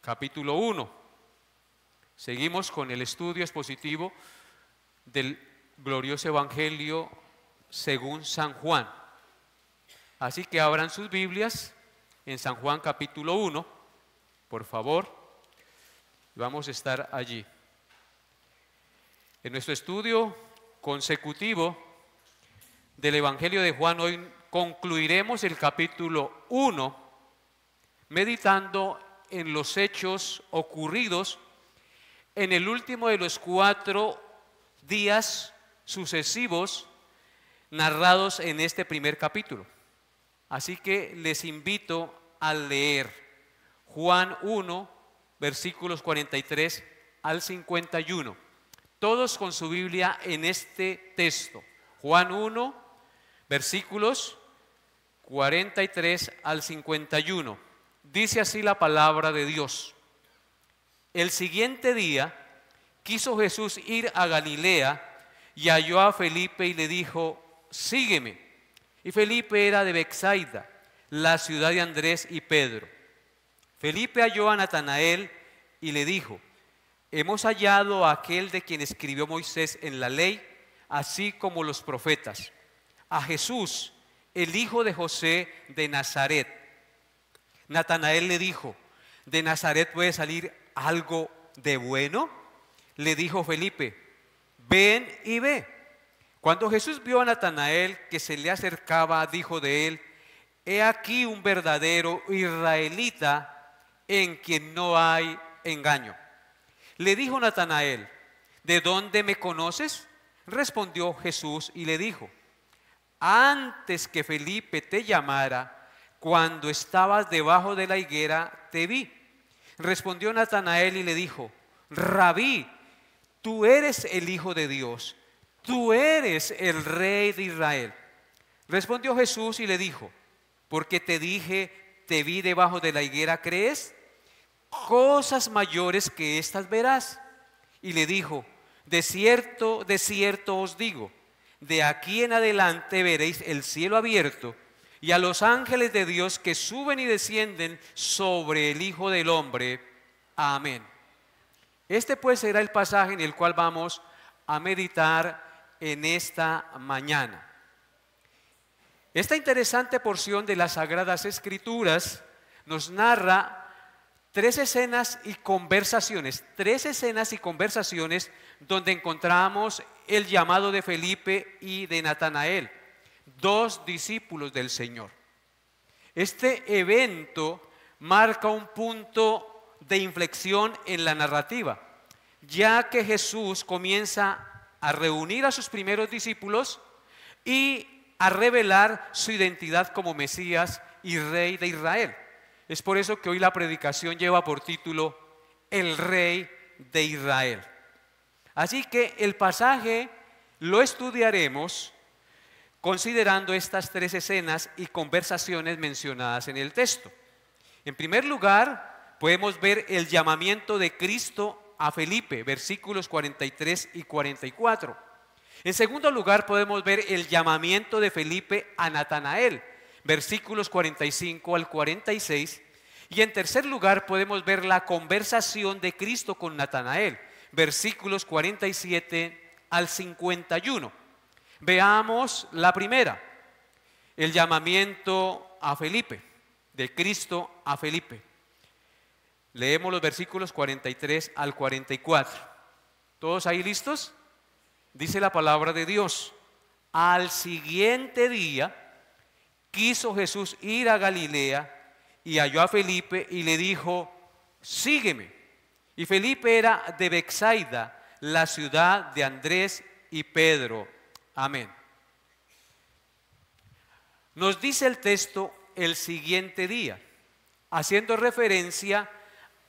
capítulo 1. Seguimos con el estudio expositivo del glorioso Evangelio según San Juan. Así que abran sus Biblias en San Juan capítulo 1, por favor. Vamos a estar allí. En nuestro estudio consecutivo del Evangelio de Juan, hoy concluiremos el capítulo 1, meditando en los hechos ocurridos en el último de los 4 días sucesivos narrados en este primer capítulo. Así que les invito a leer Juan 1, versículos 43 al 51. Todos con su Biblia en este texto. Juan 1, versículos 43 al 51. Dice así la palabra de Dios. El siguiente día quiso Jesús ir a Galilea y halló a Felipe y le dijo: sígueme. Y Felipe era de Betsaida, la ciudad de Andrés y Pedro. Felipe halló a Natanael y le dijo: hemos hallado a aquel de quien escribió Moisés en la ley, así como los profetas, a Jesús, el hijo de José de Nazaret. Natanael le dijo: ¿de Nazaret puede salir algo de bueno? Le dijo Felipe: ven y ve. Cuando Jesús vio a Natanael que se le acercaba, dijo de él: he aquí un verdadero israelita en quien no hay engaño. Le dijo Natanael: ¿de dónde me conoces? Respondió Jesús y le dijo: antes que Felipe te llamara, cuando estabas debajo de la higuera, te vi. Respondió Natanael y le dijo: Rabí, tú eres el Hijo de Dios, tú eres el Rey de Israel. Respondió Jesús y le dijo: porque te dije, te vi debajo de la higuera, ¿crees? Cosas mayores que estas verás. Y le dijo: de cierto os digo, de aquí en adelante veréis el cielo abierto y a los ángeles de Dios que suben y descienden sobre el Hijo del Hombre. Amén. Este pues será el pasaje en el cual vamos a meditar en esta mañana. Esta interesante porción de las Sagradas Escrituras nos narra tres escenas y conversaciones donde encontramos el llamado de Felipe y de Natanael, 2 discípulos del Señor. Este evento marca un punto de inflexión en la narrativa, ya que Jesús comienza a reunir a sus primeros discípulos y a revelar su identidad como Mesías y Rey de Israel. Es por eso que hoy la predicación lleva por título El Rey de Israel. Así que el pasaje lo estudiaremos considerando estas 3 escenas y conversaciones mencionadas en el texto. En primer lugar, podemos ver el llamamiento de Cristo a Felipe, versículos 43 y 44. En segundo lugar, podemos ver el llamamiento de Felipe a Natanael, versículos 45 al 46. Y en tercer lugar, podemos ver la conversación de Cristo con Natanael, versículos 47 al 51. Veamos la primera, el llamamiento a Felipe, de Cristo a Felipe. Leemos los versículos 43 al 44. ¿Todos ahí listos? Dice la palabra de Dios: al siguiente día quiso Jesús ir a Galilea y halló a Felipe y le dijo: sígueme. Y Felipe era de Betsaida, la ciudad de Andrés y Pedro. Amén. Nos dice el texto el siguiente día, haciendo referencia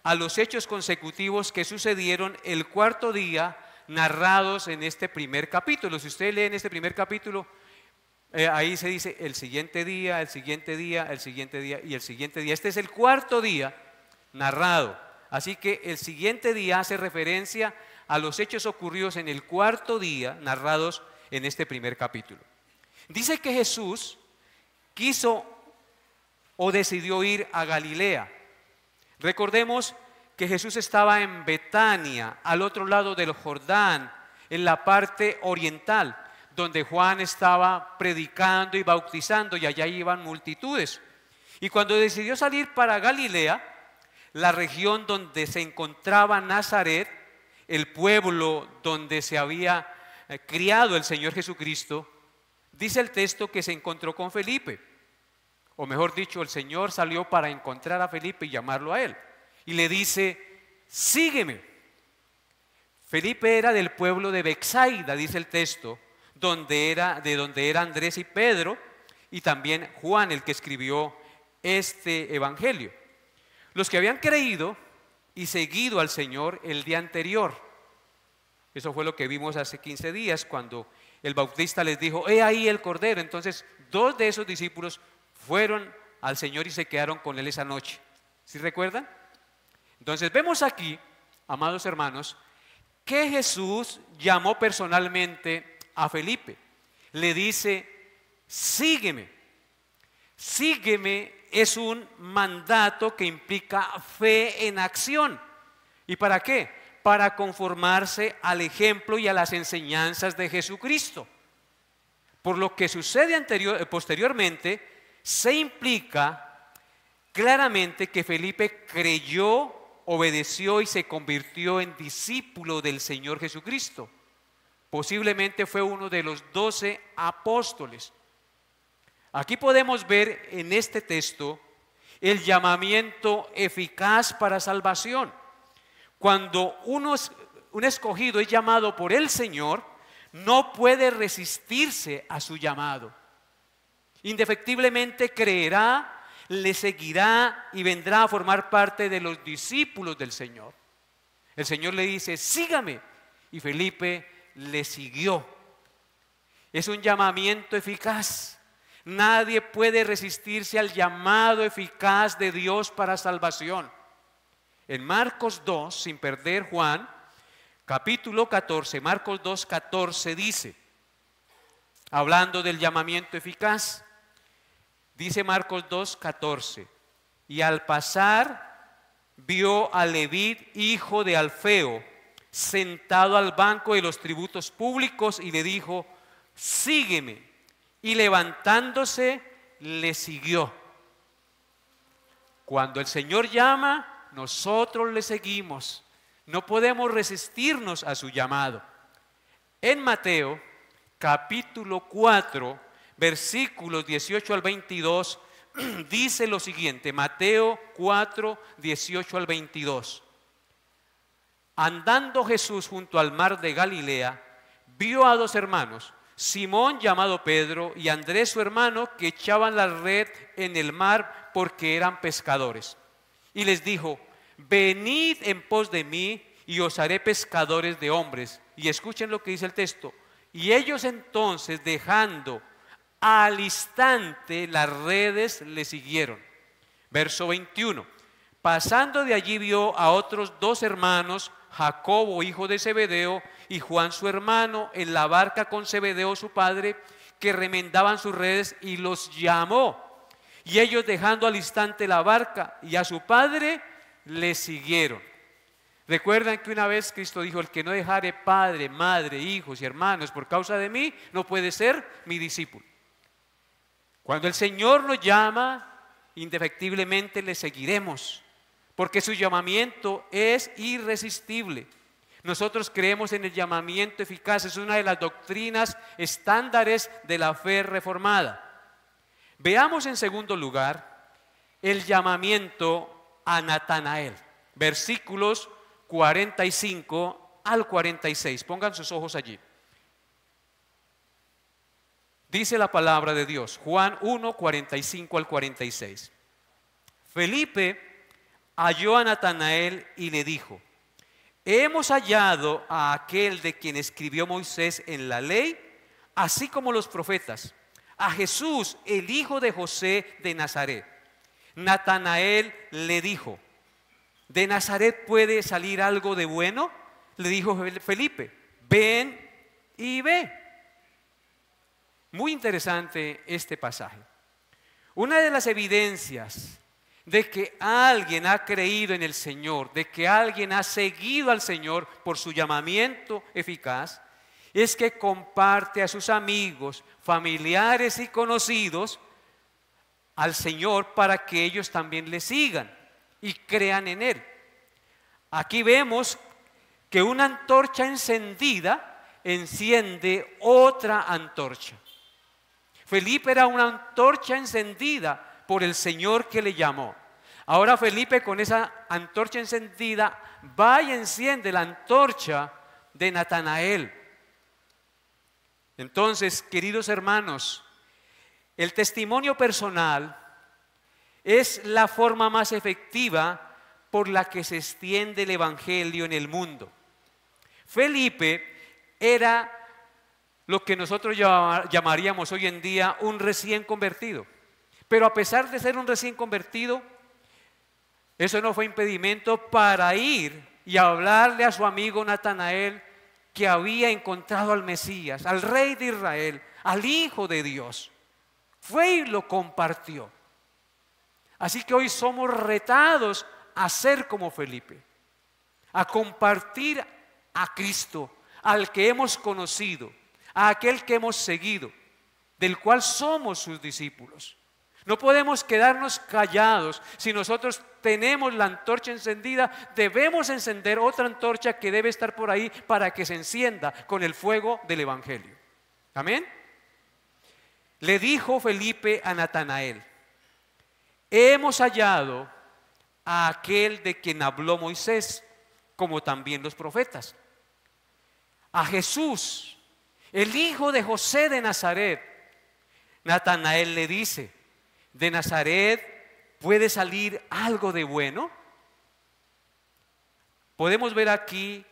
a los hechos consecutivos que sucedieron el 4.º día narrados en este primer capítulo. Si ustedes leen este primer capítulo, ahí se dice el siguiente día, el siguiente día, el siguiente día y el siguiente día. Este es el 4.º día narrado. Así que el siguiente día hace referencia a los hechos ocurridos en el 4.º día narrados en este primer capítulo. Dice que Jesús quiso o decidió ir a Galilea. Recordemos que Jesús estaba en Betania, al otro lado del Jordán, en la parte oriental, donde Juan estaba predicando y bautizando, y allá iban multitudes. Y cuando decidió salir para Galilea, la región donde se encontraba Nazaret, el pueblo donde se había criado el Señor Jesucristo, dice el texto que se encontró con Felipe. O mejor dicho, el Señor salió para encontrar a Felipe y llamarlo a él. Y le dice, sígueme. Felipe era del pueblo de Betsaida, dice el texto, de donde era Andrés y Pedro, y también Juan, el que escribió este evangelio. Los que habían creído y seguido al Señor el día anterior. Eso fue lo que vimos hace 15 días cuando el bautista les dijo, he ahí el Cordero. Entonces 2 de esos discípulos fueron al Señor y se quedaron con él esa noche. ¿Sí recuerdan? Entonces vemos aquí, amados hermanos, que Jesús llamó personalmente a Felipe. Le dice, sígueme. Sígueme es un mandato que implica fe en acción. ¿Y para qué? Para conformarse al ejemplo y a las enseñanzas de Jesucristo. Por lo que sucede posteriormente, se implica claramente que Felipe creyó, obedeció y se convirtió en discípulo del Señor Jesucristo. Posiblemente fue uno de los 12 apóstoles. Aquí podemos ver en este texto el llamamiento eficaz para salvación. Cuando un escogido es llamado por el Señor, no puede resistirse a su llamado. Indefectiblemente creerá, le seguirá y vendrá a formar parte de los discípulos del Señor. El Señor le dice, sígame, y Felipe le siguió. Es un llamamiento eficaz. Nadie puede resistirse al llamado eficaz de Dios para salvación. En Marcos 2, sin perder Juan, capítulo 14, Marcos 2, 14 dice, hablando del llamamiento eficaz, dice Marcos 2, 14, y al pasar vio a Leví, hijo de Alfeo, sentado al banco de los tributos públicos y le dijo, sígueme. Y levantándose, le siguió. Cuando el Señor llama, nosotros le seguimos. No podemos resistirnos a su llamado. En Mateo, capítulo 4, versículos 18 al 22, dice lo siguiente. Mateo 4, 18 al 22. Andando Jesús junto al mar de Galilea, vio a 2 hermanos, Simón llamado Pedro y Andrés su hermano, que echaban la red en el mar porque eran pescadores. Y les dijo, venid en pos de mí y os haré pescadores de hombres. Y escuchen lo que dice el texto. Y ellos entonces, dejando al instante las redes, le siguieron. Verso 21. Pasando de allí vio a otros 2 hermanos, Jacobo, hijo de Zebedeo, y Juan su hermano, en la barca con Zebedeo su padre, que remendaban sus redes, y los llamó. Y ellos, dejando al instante la barca y a su padre, le siguieron. Recuerdan que una vez Cristo dijo, el que no dejare padre, madre, hijos y hermanos por causa de mí, no puede ser mi discípulo. Cuando el Señor nos llama, indefectiblemente le seguiremos, porque su llamamiento es irresistible. Nosotros creemos en el llamamiento eficaz, es una de las doctrinas estándares de la fe reformada. Veamos en segundo lugar el llamamiento a Natanael, versículos 45 al 46. Pongan sus ojos allí. Dice la palabra de Dios, Juan 1, 45 al 46. Felipe halló a Natanael y le dijo, hemos hallado a aquel de quien escribió Moisés en la ley, así como los profetas, a Jesús, el hijo de José de Nazaret. Natanael le dijo, ¿de Nazaret puede salir algo de bueno? Le dijo Felipe, ven y ve. Muy interesante este pasaje. Una de las evidencias de que alguien ha creído en el Señor, de que alguien ha seguido al Señor por su llamamiento eficaz, es que comparte a sus amigos, familiares y conocidos al Señor para que ellos también le sigan y crean en Él. Aquí vemos que una antorcha encendida enciende otra antorcha. Felipe era una antorcha encendida por el Señor que le llamó. Ahora Felipe, con esa antorcha encendida, va y enciende la antorcha de Natanael. Entonces, queridos hermanos, el testimonio personal es la forma más efectiva por la que se extiende el evangelio en el mundo. Felipe era lo que nosotros llamaríamos hoy en día un recién convertido. Pero a pesar de ser un recién convertido, eso no fue impedimento para ir y hablarle a su amigo Natanael que había encontrado al Mesías, al Rey de Israel, al Hijo de Dios. Fue y lo compartió. Así que hoy somos retados a ser como Felipe, a compartir a Cristo, al que hemos conocido, a aquel que hemos seguido, del cual somos sus discípulos. No podemos quedarnos callados. Si nosotros tenemos la antorcha encendida, debemos encender otra antorcha que debe estar por ahí para que se encienda con el fuego del evangelio. Amén. Le dijo Felipe a Natanael: hemos hallado a aquel de quien habló Moisés, como también los profetas, a Jesús, el hijo de José de Nazaret. Natanael le dice: ¿de Nazaret puede salir algo de bueno? Podemos ver aquí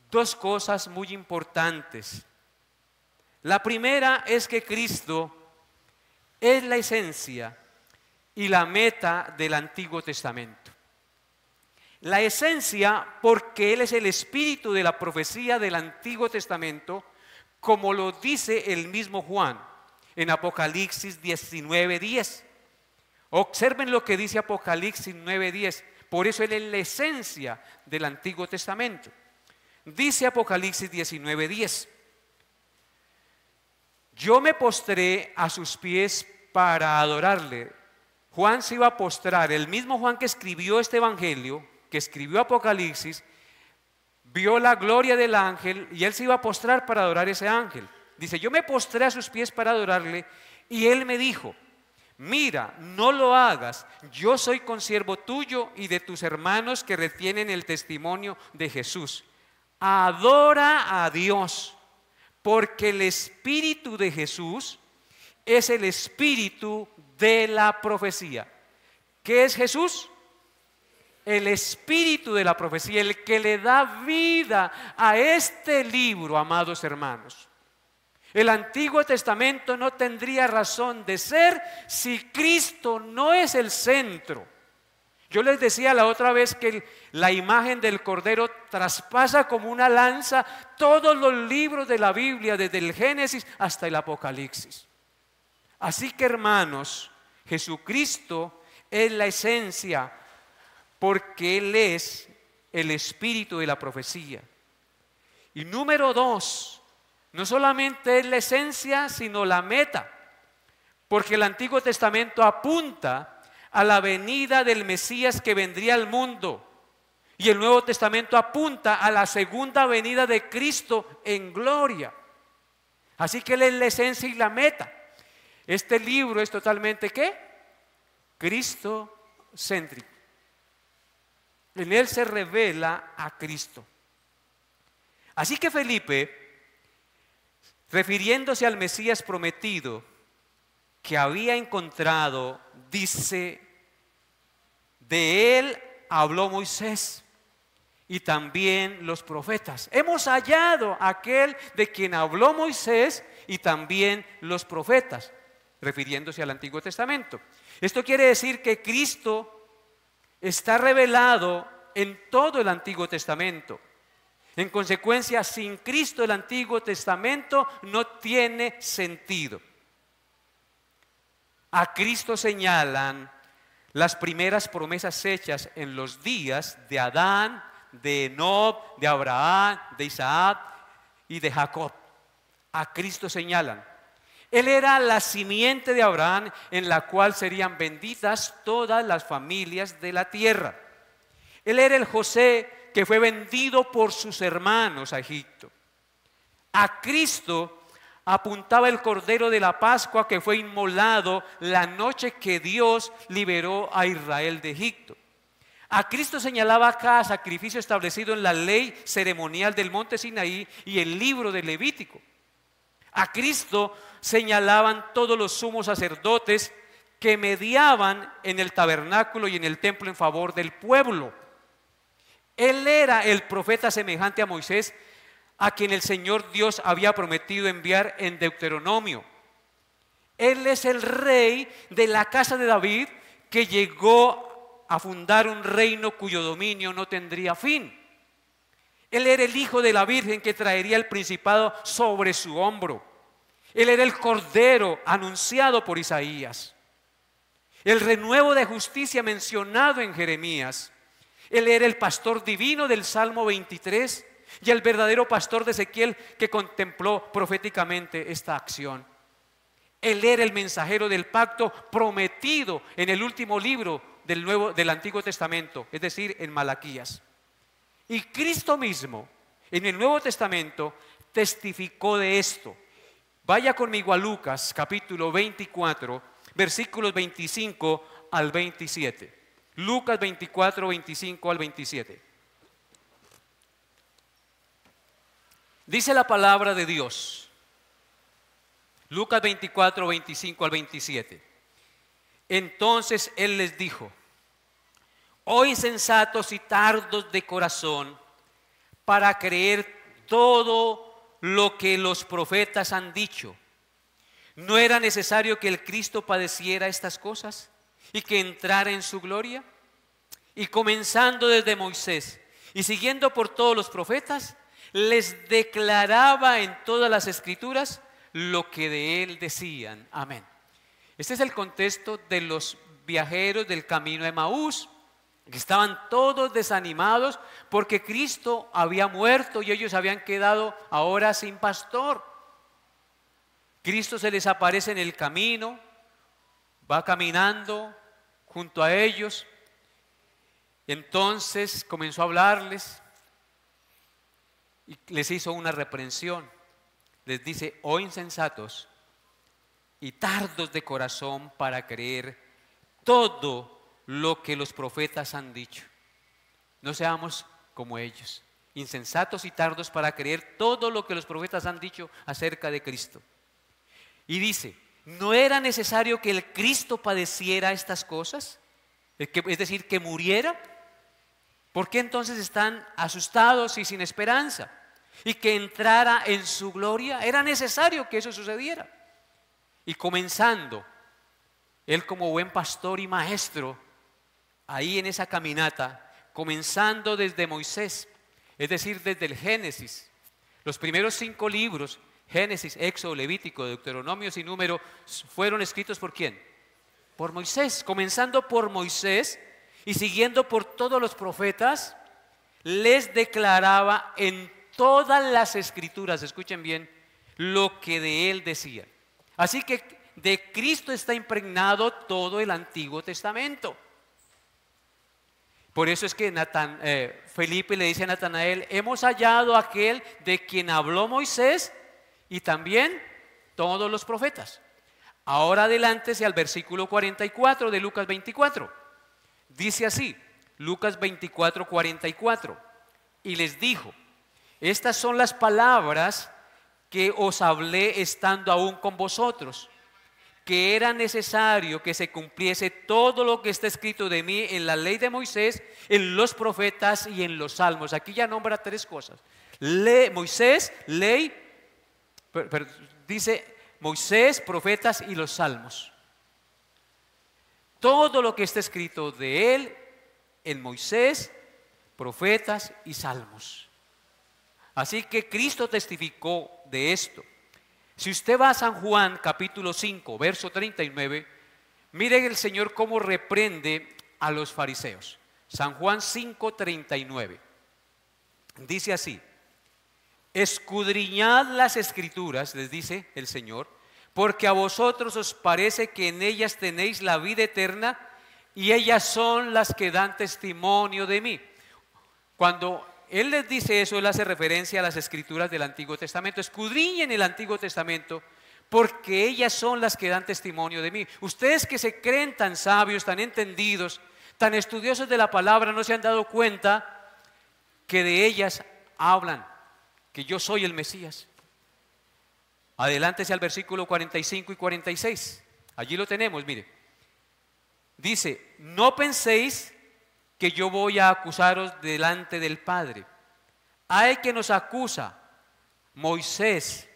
dos cosas muy importantes. La primera es que Cristo es la esencia y la meta del Antiguo Testamento. La esencia porque Él es el espíritu de la profecía del Antiguo Testamento, como lo dice el mismo Juan en Apocalipsis 19:10. Observen lo que dice Apocalipsis 9:10. Por eso Él es la esencia del Antiguo Testamento. Dice Apocalipsis 19:10: yo me postré a sus pies para adorarle. Juan se iba a postrar. El mismo Juan que escribió este evangelio, que escribió Apocalipsis, vio la gloria del ángel y él se iba a postrar para adorar ese ángel. Dice: yo me postré a sus pies para adorarle, y él me dijo: mira, no lo hagas, yo soy consiervo tuyo y de tus hermanos que retienen el testimonio de Jesús. Adora a Dios, porque el espíritu de Jesús es el espíritu de la profecía. ¿Qué es Jesús? El espíritu de la profecía, el que le da vida a este libro, amados hermanos. El Antiguo Testamento no tendría razón de ser si Cristo no es el centro. Yo les decía la otra vez que la imagen del Cordero traspasa como una lanza todos los libros de la Biblia, desde el Génesis hasta el Apocalipsis. Así que, hermanos, Jesucristo es la esencia porque Él es el espíritu de la profecía. Y número dos, no solamente es la esencia, sino la meta, porque el Antiguo Testamento apunta a la venida del Mesías que vendría al mundo, y el Nuevo Testamento apunta a la segunda venida de Cristo en gloria. Así que Él es la esencia y la meta. Este libro es totalmente ¿qué? Cristo-céntrico. En él se revela a Cristo. Así que Felipe, refiriéndose al Mesías prometido que había encontrado, dice: de él habló Moisés y también los profetas. Hemos hallado a aquel de quien habló Moisés y también los profetas, refiriéndose al Antiguo Testamento. Esto quiere decir que Cristo está revelado en todo el Antiguo Testamento. En consecuencia, sin Cristo el Antiguo Testamento no tiene sentido. A Cristo señalan las primeras promesas hechas en los días de Adán, de Enoc, de Abraham, de Isaac y de Jacob. A Cristo señalan. Él era la simiente de Abraham en la cual serían benditas todas las familias de la tierra. Él era el José que fue vendido por sus hermanos a Egipto. A Cristo apuntaba el Cordero de la Pascua que fue inmolado la noche que Dios liberó a Israel de Egipto. A Cristo señalaba cada sacrificio establecido en la ley ceremonial del monte Sinaí y el libro de Levítico. A Cristo señalaban todos los sumos sacerdotes que mediaban en el tabernáculo y en el templo en favor del pueblo. Él era el profeta semejante a Moisés, a quien el Señor Dios había prometido enviar en Deuteronomio. Él es el rey de la casa de David que llegó a fundar un reino cuyo dominio no tendría fin. Él era el hijo de la Virgen que traería el principado sobre su hombro. Él era el Cordero anunciado por Isaías. El renuevo de justicia mencionado en Jeremías. Él era el pastor divino del Salmo 23 y el verdadero pastor de Ezequiel que contempló proféticamente esta acción. Él era el mensajero del pacto prometido en el último libro del Antiguo Testamento, es decir, en Malaquías. Y Cristo mismo, en el Nuevo Testamento, testificó de esto. Vaya conmigo a Lucas, capítulo 24, versículos 25 al 27. Lucas 24, 25 al 27. Dice la palabra de Dios. Lucas 24, 25 al 27. Entonces Él les dijo: oh insensatos y tardos de corazón, para creer todo lo que los profetas han dicho. ¿No era necesario que el Cristo padeciera estas cosas y que entrara en su gloria? Y comenzando desde Moisés y siguiendo por todos los profetas, les declaraba en todas las escrituras lo que de él decían. Amén. Este es el contexto de los viajeros del camino de Emaús, que estaban todos desanimados porque Cristo había muerto y ellos habían quedado ahora sin pastor. Cristo se les aparece en el camino, va caminando junto a ellos. Entonces comenzó a hablarles y les hizo una reprensión. Les dice: oh insensatos y tardos de corazón para creer todo lo que los profetas han dicho. No seamos como ellos, insensatos y tardos para creer todo lo que los profetas han dicho acerca de Cristo. Y dice: ¿no era necesario que el Cristo padeciera estas cosas? Es decir, que muriera. ¿Por qué entonces están asustados y sin esperanza? Y que entrara en su gloria. Era necesario que eso sucediera. Y comenzando, Él como buen pastor y maestro, ahí en esa caminata, comenzando desde Moisés, es decir, desde el Génesis, los primeros 5 libros, Génesis, Éxodo, Levítico, Deuteronomio y Número, fueron escritos ¿por quién? Por Moisés. Comenzando por Moisés y siguiendo por todos los profetas, les declaraba en todas las escrituras, escuchen bien, lo que de él decían. Así que de Cristo está impregnado todo el Antiguo Testamento. Por eso es que Felipe le dice a Natanael: hemos hallado a aquel de quien habló Moisés y también todos los profetas. Ahora adelántese al versículo 44 de Lucas 24. Dice así, Lucas 24, 44. Y les dijo: estas son las palabras que os hablé estando aún con vosotros, que era necesario que se cumpliese todo lo que está escrito de mí en la ley de Moisés, en los profetas y en los salmos. Aquí ya nombra 3 cosas. Moisés, ley, pero dice Moisés, profetas y los salmos. Todo lo que está escrito de él en Moisés, profetas y salmos. Así que Cristo testificó de esto. Si usted va a San Juan capítulo 5, verso 39, Miren el Señor cómo reprende a los fariseos. San Juan 5:39. Dice así: escudriñad las escrituras, les dice el Señor, porque a vosotros os parece que en ellas tenéis la vida eterna y ellas son las que dan testimonio de mí. Cuando Él les dice eso, Él hace referencia a las escrituras del Antiguo Testamento. Escudriñen el Antiguo Testamento porque ellas son las que dan testimonio de mí. Ustedes que se creen tan sabios, tan entendidos, tan estudiosos de la palabra, ¿no se han dado cuenta que de ellas hablan que yo soy el Mesías? Adelántese al versículo 45 y 46. Allí lo tenemos, mire. Dice: no penséis que yo voy a acusaros delante del Padre. Hay que nos acusa, Moisés,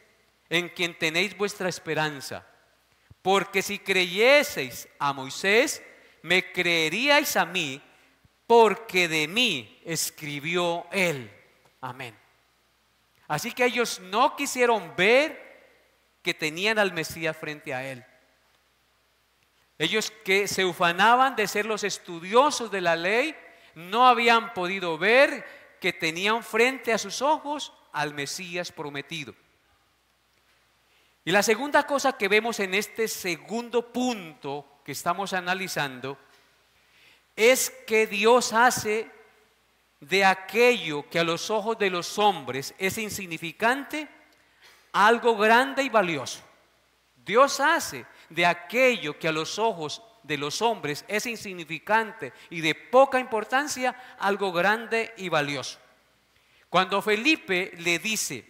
en quien tenéis vuestra esperanza. Porque si creyeseis a Moisés, me creeríais a mí, porque de mí escribió él. Amén. Así que ellos no quisieron ver que tenían al Mesías frente a él. Ellos que se ufanaban de ser los estudiosos de la ley, no habían podido ver que tenían frente a sus ojos al Mesías prometido. Y la segunda cosa que vemos en este segundo punto que estamos analizando es que Dios hace de aquello que a los ojos de los hombres es insignificante algo grande y valioso. Dios hace de aquello que a los ojos de los hombres es insignificante y de poca importancia algo grande y valioso. Cuando Felipe le dice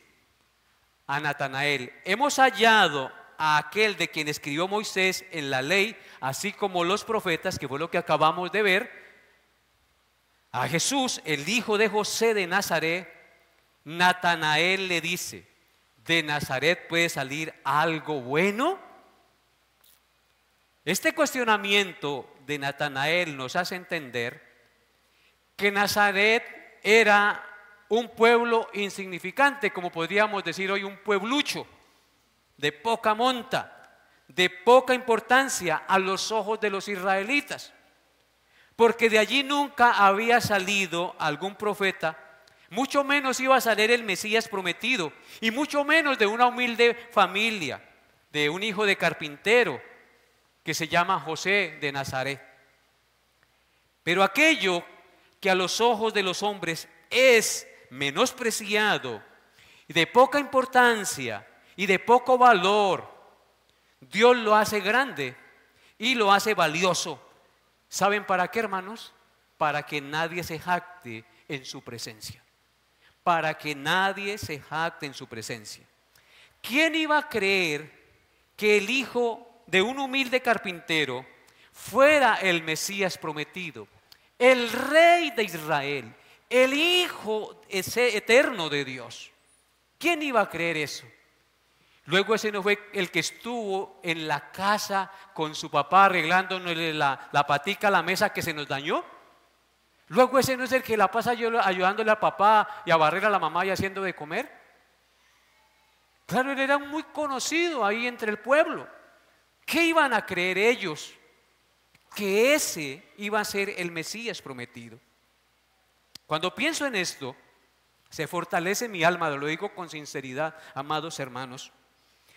a Natanael: hemos hallado a aquel de quien escribió Moisés en la ley, así como los profetas, que fue lo que acabamos de ver, a Jesús, el hijo de José de Nazaret, Natanael le dice: ¿de Nazaret puede salir algo bueno? Este cuestionamiento de Natanael nos hace entender que Nazaret era un pueblo insignificante, como podríamos decir hoy un pueblucho, de poca monta, de poca importancia a los ojos de los israelitas, porque de allí nunca había salido algún profeta, mucho menos iba a salir el Mesías prometido, y mucho menos de una humilde familia, de un hijo de carpintero que se llama José de Nazaret. Pero aquello que a los ojos de los hombres es menospreciado y de poca importancia y de poco valor, Dios lo hace grande y lo hace valioso. ¿Saben para qué, hermanos? Para que nadie se jacte en su presencia. Para que nadie se jacte en su presencia. ¿Quién iba a creer que el hijo de un humilde carpintero fuera el Mesías prometido, el Rey de Israel, el Hijo eterno de Dios? ¿Quién iba a creer eso? Luego ese no fue el que estuvo en la casa con su papá arreglándole la patica a la mesa que se nos dañó. Luego ese no es el que la pasa ayudándole al papá y a barrer a la mamá y haciendo de comer. Claro, él era muy conocido ahí entre el pueblo. ¿Qué iban a creer ellos? Que ese iba a ser el Mesías prometido. Cuando pienso en esto, se fortalece mi alma, lo digo con sinceridad, amados hermanos,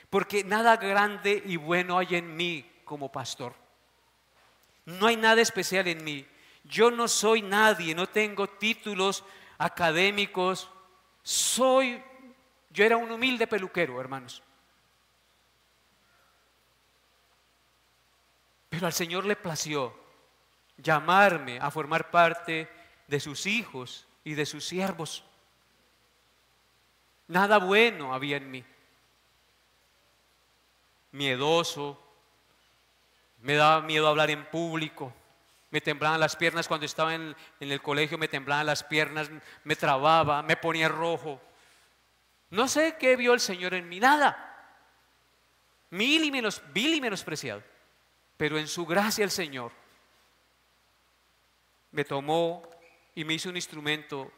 porque nada grande y bueno hay en mí como pastor. No hay nada especial en mí. Yo no soy nadie, no tengo títulos académicos. Yo era un humilde peluquero, hermanos. Pero al Señor le plació llamarme a formar parte de sus hijos y de sus siervos. Nada bueno había en mí. Miedoso, me daba miedo hablar en público, me temblaban las piernas cuando estaba en el colegio, me temblaban las piernas, me trababa, me ponía rojo. No sé qué vio el Señor en mí, nada. Vil y menospreciado. Pero en su gracia el Señor me tomó y me hizo un instrumento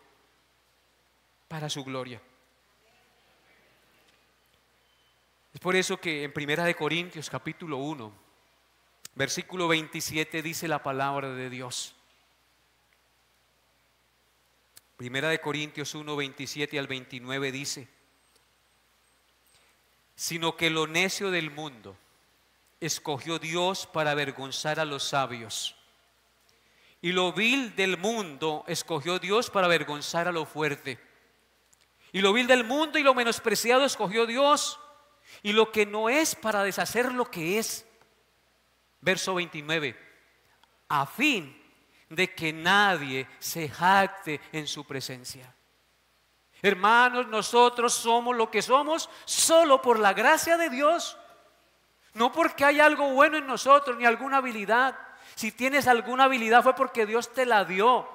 para su gloria. Es por eso que en 1 Corintios capítulo 1, versículo 27 dice la palabra de Dios. Primera de Corintios 1, 27 al 29 dice: sino que lo necio del mundo escogió Dios para avergonzar a los sabios, y lo vil del mundo escogió Dios para avergonzar a lo fuerte, y lo vil del mundo y lo menospreciado escogió Dios, y lo que no es, para deshacer lo que es. Verso 29, a fin de que nadie se jacte en su presencia. Hermanos, nosotros somos lo que somos solo por la gracia de Dios, no porque hay algo bueno en nosotros ni alguna habilidad. Si tienes alguna habilidad fue porque Dios te la dio,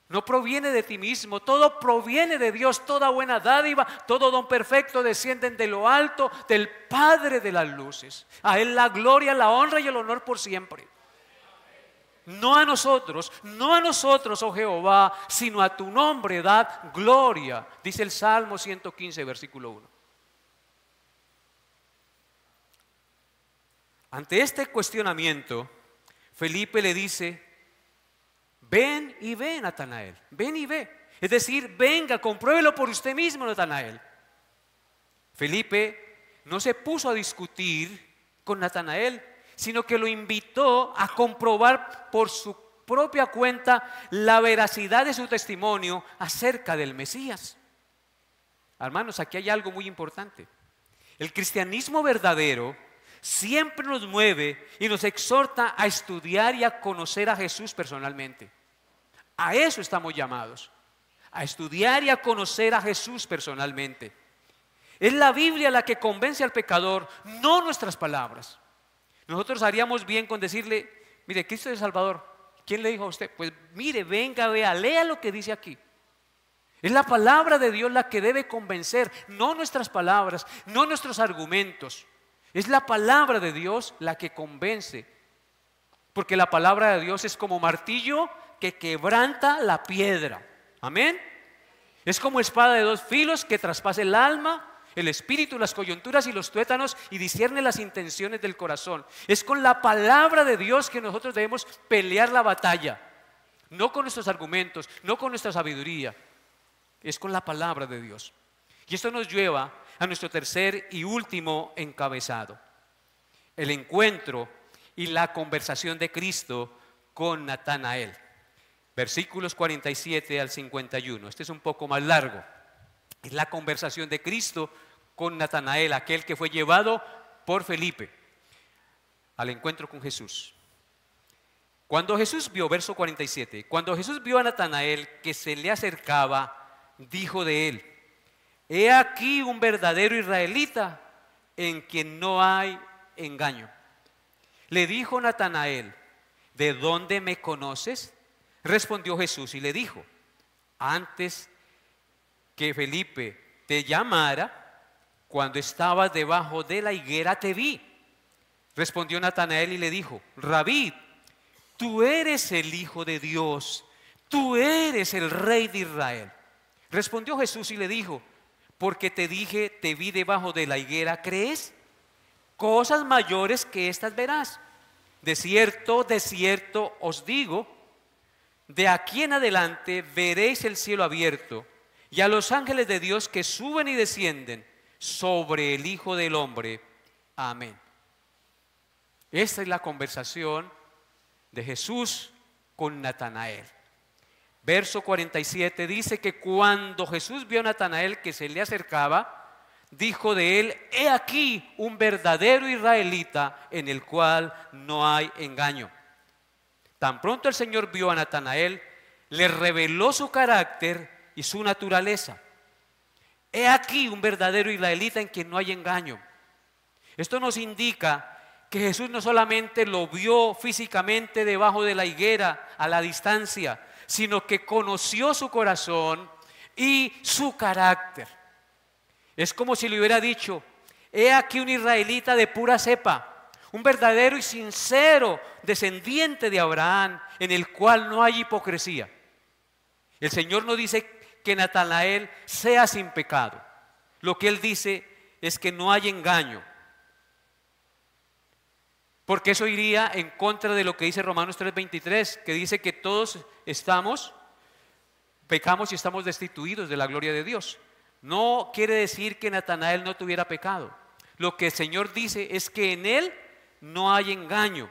no proviene de ti mismo, todo proviene de Dios. Toda buena dádiva, todo don perfecto descienden de lo alto, del Padre de las luces. A Él la gloria, la honra y el honor por siempre. No a nosotros, oh Jehová, sino a tu nombre dad gloria, dice el Salmo 115, versículo 1. Ante este cuestionamiento, Felipe le dice: ven y ve, Natanael, ven y ve. Es decir, venga, compruébelo por usted mismo, Natanael. Felipe no se puso a discutir con Natanael, sino que lo invitó a comprobar por su propia cuenta la veracidad de su testimonio acerca del Mesías. Hermanos, aquí hay algo muy importante. El cristianismo verdadero siempre nos mueve y nos exhorta a estudiar y a conocer a Jesús personalmente. A eso estamos llamados, a estudiar y a conocer a Jesús personalmente. Es la Biblia la que convence al pecador, no nuestras palabras. Nosotros haríamos bien con decirle: mire, Cristo es Salvador. ¿Quién le dijo a usted? Pues mire, venga, vea, lea lo que dice aquí. Es la palabra de Dios la que debe convencer, no nuestras palabras, no nuestros argumentos. Es la palabra de Dios la que convence, porque la palabra de Dios es como martillo que quebranta la piedra. Amén. Es como espada de dos filos que traspasa el alma, el espíritu, las coyunturas y los tuétanos, y discierne las intenciones del corazón. Es con la palabra de Dios que nosotros debemos pelear la batalla, no con nuestros argumentos, no con nuestra sabiduría. Es con la palabra de Dios. Y esto nos lleva a nuestro tercer y último encabezado: el encuentro y la conversación de Cristo con Natanael. Versículos 47 al 51. Este es un poco más largo. Es la conversación de Cristo con Natanael, aquel que fue llevado por Felipe al encuentro con Jesús. Cuando Jesús vio, verso 47, cuando Jesús vio a Natanael que se le acercaba, dijo de él: he aquí un verdadero israelita en quien no hay engaño. Le dijo Natanael: ¿de dónde me conoces? Respondió Jesús y le dijo: antes que Felipe te llamara, cuando estabas debajo de la higuera te vi. Respondió Natanael y le dijo: Rabí, tú eres el Hijo de Dios, tú eres el Rey de Israel. Respondió Jesús y le dijo: porque te dije, te vi debajo de la higuera, ¿crees? Cosas mayores que estas verás. De cierto os digo, de aquí en adelante veréis el cielo abierto y a los ángeles de Dios que suben y descienden sobre el Hijo del Hombre. Amén. Esta es la conversación de Jesús con Natanael. Verso 47 dice que cuando Jesús vio a Natanael que se le acercaba, dijo de él: he aquí un verdadero israelita en el cual no hay engaño. Tan pronto el Señor vio a Natanael, le reveló su carácter y su naturaleza. He aquí un verdadero israelita en quien no hay engaño. Esto nos indica que Jesús no solamente lo vio físicamente debajo de la higuera a la distancia, sino que conoció su corazón y su carácter. Es como si le hubiera dicho: he aquí un israelita de pura cepa, un verdadero y sincero descendiente de Abraham, en el cual no hay hipocresía. El Señor no dice que Natanael sea sin pecado. Lo que Él dice es que no hay engaño. porque eso iría en contra de lo que dice Romanos 3:23, que dice que todos pecamos y estamos destituidos de la gloria de Dios. No quiere decir que Natanael no tuviera pecado. Lo que el Señor dice es que en él no hay engaño,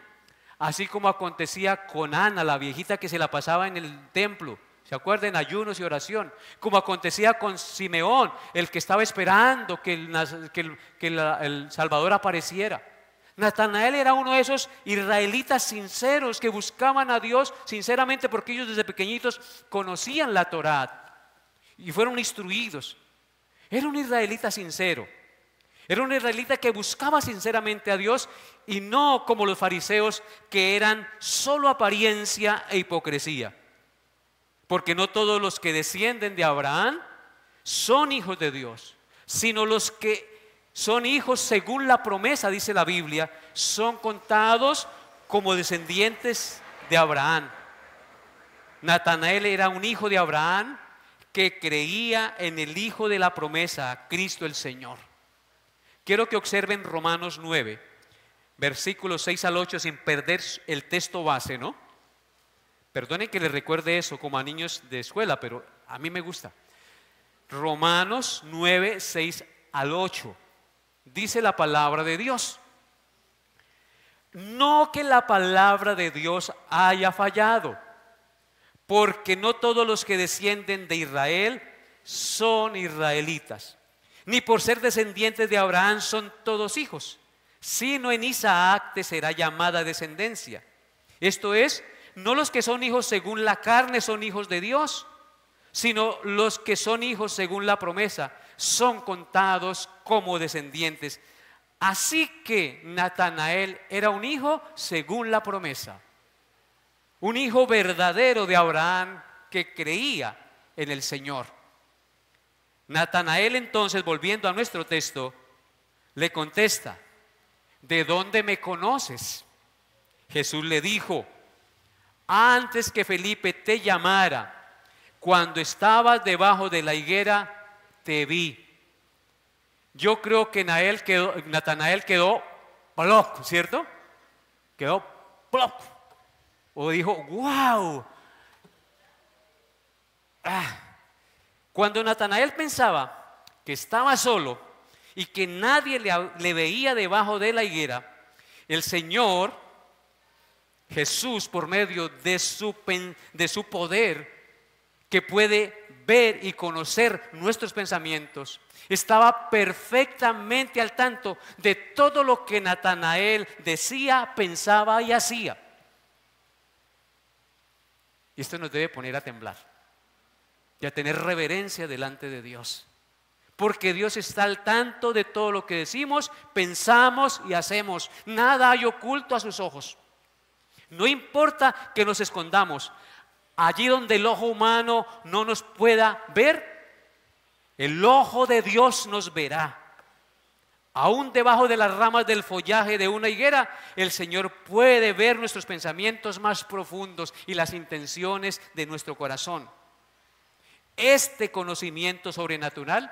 así como acontecía con Ana, la viejita que se la pasaba en el templo, ¿se acuerdan? Ayunos y oración. Como acontecía con Simeón, el que estaba esperando que el Salvador apareciera. Natanael era uno de esos israelitas sinceros que buscaban a Dios sinceramente, porque ellos desde pequeñitos conocían la Torá y fueron instruidos. Era un israelita sincero. Era un israelita que buscaba sinceramente a Dios y no como los fariseos, que eran solo apariencia e hipocresía. Porque no todos los que descienden de Abraham son hijos de Dios, sino los que son hijos según la promesa, dice la Biblia, son contados como descendientes de Abraham. Natanael era un hijo de Abraham que creía en el Hijo de la promesa, Cristo el Señor. Quiero que observen Romanos 9, versículos 6 al 8, sin perder el texto base, ¿no? Perdonen que les recuerde eso como a niños de escuela, pero a mí me gusta. Romanos 9, 6 al 8. Dice la palabra de Dios. No que la palabra de Dios haya fallado, porque no todos los que descienden de Israel son israelitas, ni por ser descendientes de Abraham son todos hijos, sino en Isaac te será llamada descendencia. Esto es, no los que son hijos según la carne son hijos de Dios, sino los que son hijos según la promesa son contados como descendientes. Así que Natanael era un hijo según la promesa, un hijo verdadero de Abraham que creía en el Señor. Natanael entonces, volviendo a nuestro texto, le contesta: ¿de dónde me conoces? Jesús le dijo: antes que Felipe te llamara, cuando estabas debajo de la higuera, te vi. Yo creo que Natanael quedó plop, ¿cierto? Quedó plop. O dijo, wow. Cuando Natanael pensaba que estaba solo y que nadie le veía debajo de la higuera, el Señor Jesús, por medio de su poder, que puede ver y conocer nuestros pensamientos, estaba perfectamente al tanto de todo lo que Natanael decía, pensaba y hacía. Y esto nos debe poner a temblar y a tener reverencia delante de Dios, porque Dios está al tanto de todo lo que decimos, pensamos y hacemos. Nada hay oculto a sus ojos. No importa que nos escondamos, allí donde el ojo humano no nos pueda ver, el ojo de Dios nos verá. Aún debajo de las ramas del follaje de una higuera, el Señor puede ver nuestros pensamientos más profundos y las intenciones de nuestro corazón. Este conocimiento sobrenatural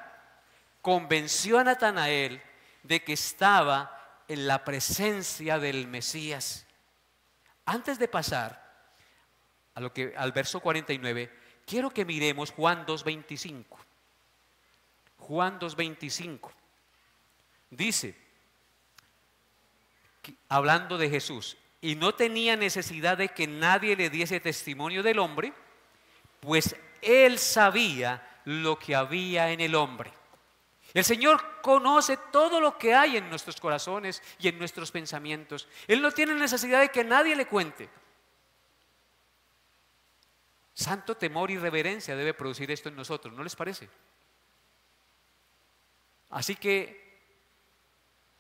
convenció a Natanael de que estaba en la presencia del Mesías. Antes de pasar al verso 49, quiero que miremos Juan 2:25. Juan 2:25 dice, hablando de Jesús: y no tenía necesidad de que nadie le diese testimonio del hombre, pues él sabía lo que había en el hombre. El Señor conoce todo lo que hay en nuestros corazones y en nuestros pensamientos. Él no tiene necesidad de que nadie le cuente. Santo temor y reverencia debe producir esto en nosotros, ¿no les parece? Así que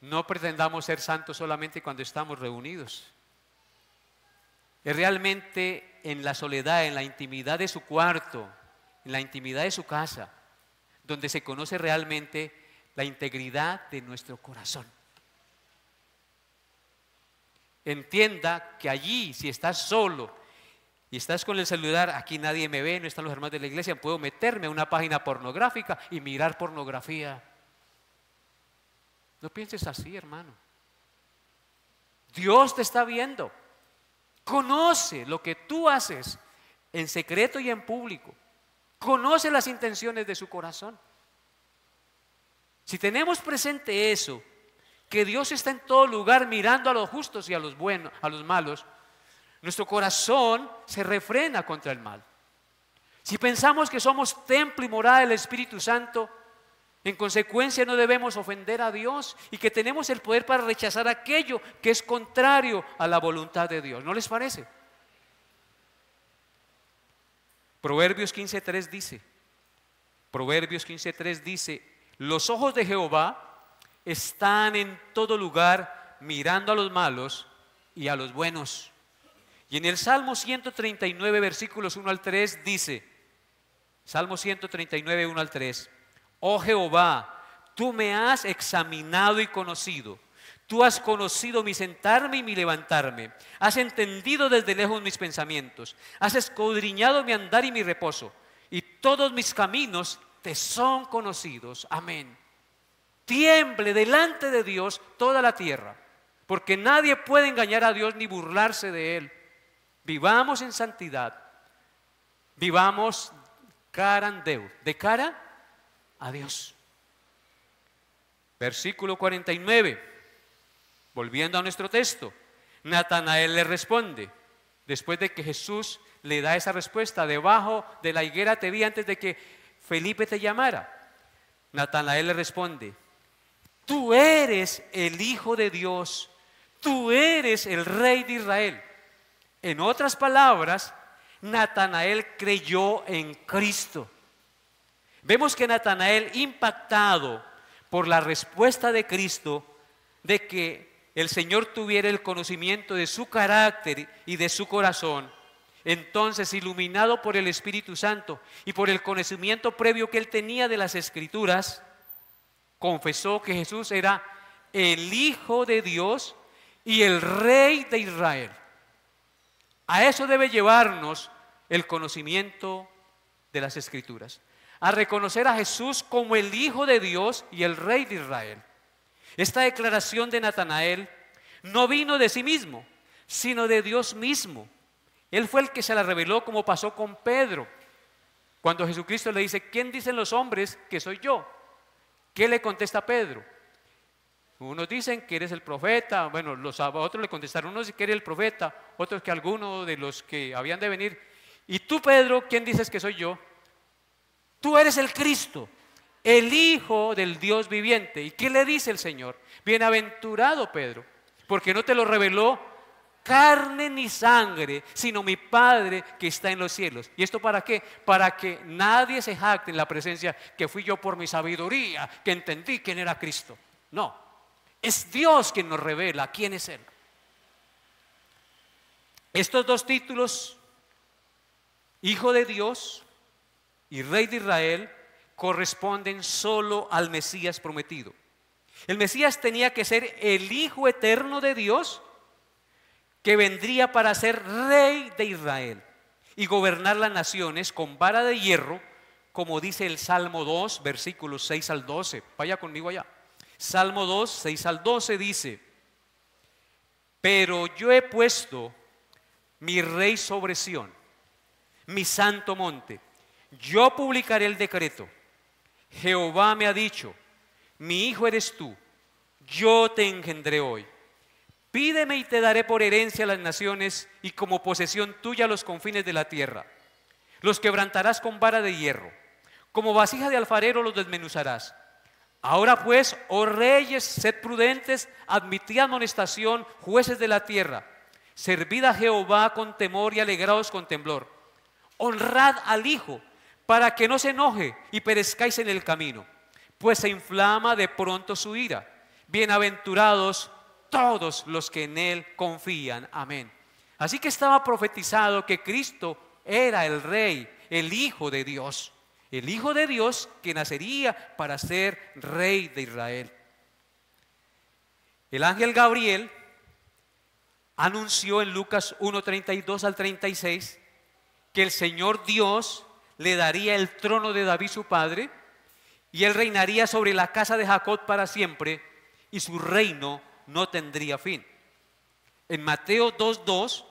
no pretendamos ser santos solamente cuando estamos reunidos. Es realmente en la soledad, en la intimidad de su cuarto, en la intimidad de su casa, donde se conoce realmente la integridad de nuestro corazón. Entienda que allí, si estás solo y estás con el celular, aquí nadie me ve, no están los hermanos de la iglesia, puedo meterme a una página pornográfica y mirar pornografía. No pienses así, hermano. Dios te está viendo. Conoce lo que tú haces en secreto y en público. Conoce las intenciones de su corazón. Si tenemos presente eso, que Dios está en todo lugar mirando a los justos y a los buenos, a los malos, nuestro corazón se refrena contra el mal. Si pensamos que somos templo y morada del Espíritu Santo, en consecuencia no debemos ofender a Dios y que tenemos el poder para rechazar aquello que es contrario a la voluntad de Dios. ¿No les parece? Proverbios 15:3 dice, los ojos de Jehová están en todo lugar mirando a los malos y a los buenos. Y en el Salmo 139 versículos 1 al 3 dice, Salmo 139, 1 al 3, oh Jehová, tú me has examinado y conocido. Tú has conocido mi sentarme y mi levantarme. Has entendido desde lejos mis pensamientos. Has escudriñado mi andar y mi reposo. Y todos mis caminos te son conocidos. Amén. Tiemble delante de Dios toda la tierra, porque nadie puede engañar a Dios ni burlarse de Él. Vivamos en santidad. Vivamos carandeu, de cara a Dios. Versículo 49, volviendo a nuestro texto, Natanael le responde, después de que Jesús le da esa respuesta, debajo de la higuera te vi antes de que Felipe te llamara. Natanael le responde, tú eres el Hijo de Dios, tú eres el Rey de Israel. En otras palabras, Natanael creyó en Cristo. Vemos que Natanael, impactado por la respuesta de Cristo, de que el Señor tuviera el conocimiento de su carácter y de su corazón, entonces, iluminado por el Espíritu Santo y por el conocimiento previo que él tenía de las Escrituras, confesó que Jesús era el Hijo de Dios y el Rey de Israel. A eso debe llevarnos el conocimiento de las Escrituras, a reconocer a Jesús como el Hijo de Dios y el Rey de Israel. Esta declaración de Natanael no vino de sí mismo, sino de Dios mismo. Él fue el que se la reveló, como pasó con Pedro, cuando Jesucristo le dice, ¿quién dicen los hombres que soy yo? ¿Qué le contesta Pedro? Unos dicen que eres el profeta, bueno, otros le contestaron, unos que eres el profeta, otros que alguno de los que habían de venir. Y tú, Pedro, ¿quién dices que soy yo? Tú eres el Cristo, el Hijo del Dios viviente. ¿Y qué le dice el Señor? Bienaventurado Pedro, porque no te lo reveló carne ni sangre, sino mi Padre que está en los cielos. ¿Y esto para qué? Para que nadie se jacte en la presencia que fui yo por mi sabiduría, que entendí quién era Cristo. No, es Dios quien nos revela quién es Él. Estos dos títulos, Hijo de Dios y Rey de Israel, corresponden solo al Mesías prometido. El Mesías tenía que ser el Hijo eterno de Dios, que vendría para ser Rey de Israel y gobernar las naciones con vara de hierro, como dice el Salmo 2, versículos 6 al 12. Vaya conmigo allá. Salmo 2, 6 al 12 dice, pero yo he puesto mi Rey sobre Sión, mi santo monte. Yo publicaré el decreto. Jehová me ha dicho, mi hijo eres tú, yo te engendré hoy. Pídeme y te daré por herencia a las naciones y como posesión tuya los confines de la tierra. Los quebrantarás con vara de hierro, como vasija de alfarero los desmenuzarás. Ahora pues, oh reyes, sed prudentes, admitid amonestación, jueces de la tierra. Servid a Jehová con temor y alegraos con temblor. Honrad al Hijo, para que no se enoje y perezcáis en el camino, pues se inflama de pronto su ira. Bienaventurados todos los que en Él confían. Amén. Así que estaba profetizado que Cristo era el Rey, el Hijo de Dios. El Hijo de Dios que nacería para ser Rey de Israel. El ángel Gabriel anunció en Lucas 1:32 al 36 que el Señor Dios le daría el trono de David su padre y él reinaría sobre la casa de Jacob para siempre y su reino no tendría fin. en Mateo 2:2,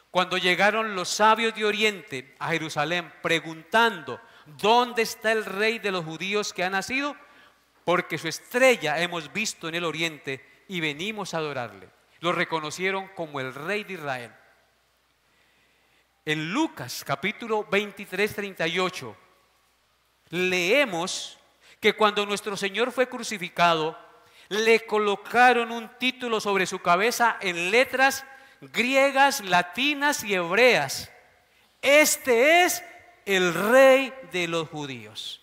cuando llegaron los sabios de Oriente a Jerusalén preguntando: ¿dónde está el rey de los judíos que ha nacido? Porque su estrella hemos visto en el oriente y venimos a adorarle. Lo reconocieron como el rey de Israel. En Lucas capítulo 23, 38, leemos que cuando nuestro Señor fue crucificado, le colocaron un título sobre su cabeza en letras griegas, latinas y hebreas. Este es el rey de los judíos.